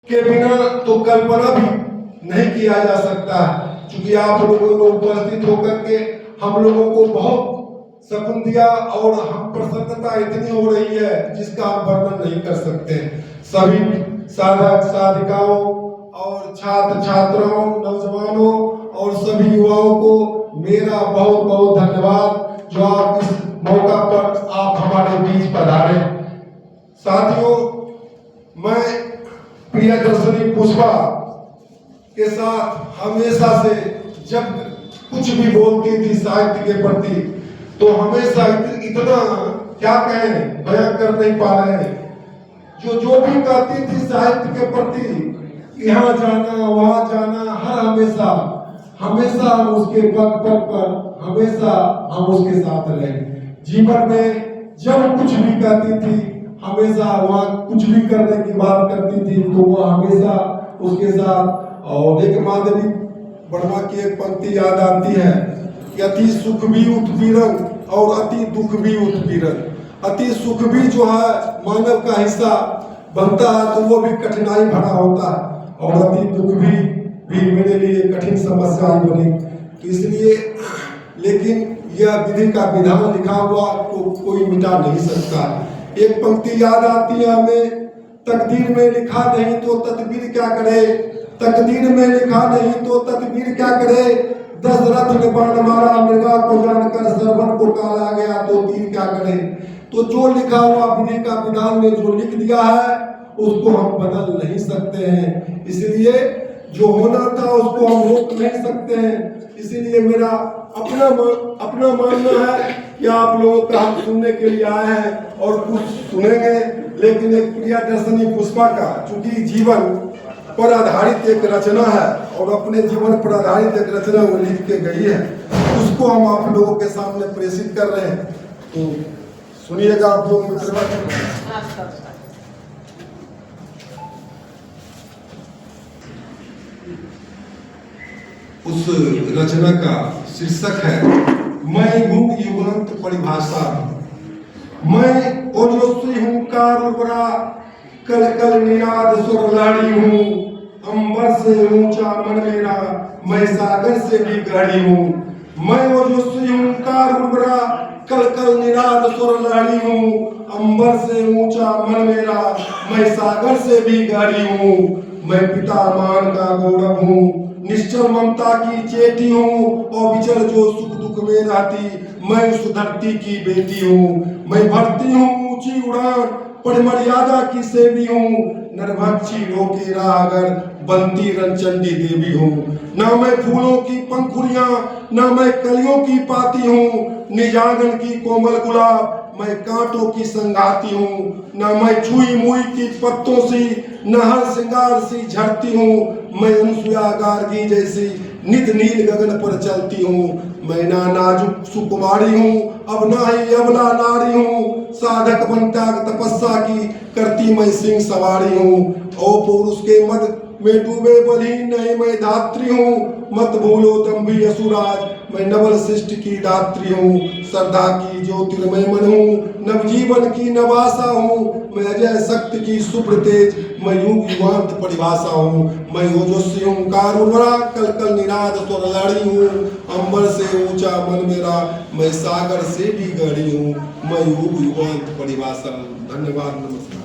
के बिना तो कल्पना भी नहीं किया जा सकता, क्योंकि आप लोगों को उपस्थित होकर के हम लोगों को बहुत सुकून दिया और हम प्रसन्नता इतनी हो रही है जिसका आप वर्णन नहीं कर सकते। सभी साधक साधिकाओं और छात्र छात्राओं, नौजवानों और सभी युवाओं को मेरा बहुत बहुत धन्यवाद जो आप इस मौका पर आप हमारे बीच पधारे। साथियों, मैं प्रियदर्शनी पुष्पा के साथ हमेशा से जब कुछ भी बोलती थी साहित्य के प्रति तो हमेशा इतना क्या कहें बयां कर नहीं पा रहे हैं। जो भी कहती थी साहित्य के प्रति, यहाँ जाना वहां जाना, हर हमेशा हम उसके पग पग पर हमेशा हम उसके साथ रहे। जीवन में जब कुछ भी कहती थी हमेशा वहाँ कुछ भी करने की बात करती थी तो वो हमेशा उसके साथ। और एक माधवी वर्मा की एक पंक्ति याद आती है कि अति सुख भी उत्पीड़न और अति दुख भी उत्पीड़न। अति सुख भी जो है मानव का हिस्सा बनता है तो वो भी कठिनाई भरा होता है, और अति दुख भी मेरे लिए कठिन समस्या बनी। तो इसलिए लेकिन यह विधि का विधान लिखा हुआ को कोई मिटा नहीं सकता। एक पंक्ति याद आती है हमें, तकदीर में लिखा नहीं तो तदबीर क्या करे, तकदीर में लिखा नहीं तो तदबीर क्या करे। दशरथ ने बाण मारा मृगा को जानकर, श्रवण को टाला गया तो तीर क्या करे। तो जो लिखा हुआ विधि का विधान ने जो लिख दिया है उसको हम बदल नहीं सकते हैं, इसलिए जो होना था उसको हम रोक नहीं सकते हैं। इसीलिए मेरा अपना मानना है कि आप लोगों का हम सुनने के लिए आए हैं और कुछ सुनेंगे, लेकिन एक प्रियदर्शनी पुष्पा का चूंकि जीवन पर आधारित एक रचना है और अपने जीवन पर आधारित एक रचना वो लिख के गई है, उसको हम आप लोगों के सामने प्रेषित कर रहे हैं। तो सुनिएगा आप लोग। उस रचना का शीर्षक है मैं हूँ युगांत परिभाषा। मैं ओजस्वी हूँ कारुबरा, कल कल निनाद सुरलाड़ी हूँ। अंबर से ऊंचा मन मेरा, मैं सागर से भी गहरी हूँ। मैं ओजस्वी हूँ कारुबरा, कल कल निनाद सुरलाड़ी हूँ। अंबर से ऊंचा मन मेरा, मैं सागर से भी गहरी हूँ। मैं पिता मान का गौरव हूँ, निश्चल ममता की चेटी हूँ। और विचल जो सुख दुख में रहती, मैं उस धरती की बेटी हूँ। मैं भरती हूँ ऊंची उड़ान, पर मर्यादा की सेवी हूँ। नरभक्षी रोके रागर, बनती रंचंडी देवी हूँ। ना मैं फूलों की पंखुड़ियाँ, ना मैं कलियों की पाती हूँ। निजागन की कोमल गुलाब, मैं कांटों की संगाती हूँ। ना मैं छुई मुई की पत्तों सी, न हर श्रृंगार सी झड़ती हूँ। मैं अनुसुया गार्गी जैसी नित नील गगन पर चलती हूँ। मैं ना नाजुक सुकुमारी हूँ, अब ना ही अबला नारी हूँ। साधक बनता तपस्या की करती मैं सिंह सवारी हूँ। ओ पुरुष के मद में डूबे बलहीन नहीं मैं धात्री हूँ। मत भूलो तुम भी असुराज, मैं नवल सृष्टि की दात्री हूँ। श्रद्धा की ज्योतिर्मय मन हूँ, नवजीवन की नवासा हूँ। मैं अजय शक्ति की शुभ्र तेज, मैं युग युगांत परिभाषा हूँ। मैं ओजस्वी हूँ कारुबरा, कल कल निनाद स्वरलाड़ी हूँ। अंबर से ऊंचा मन मेरा, मैं सागर से भी गहरी हूँ। मैं युग युगांत परिभाषा हूँ। धन्यवाद, नमस्कार।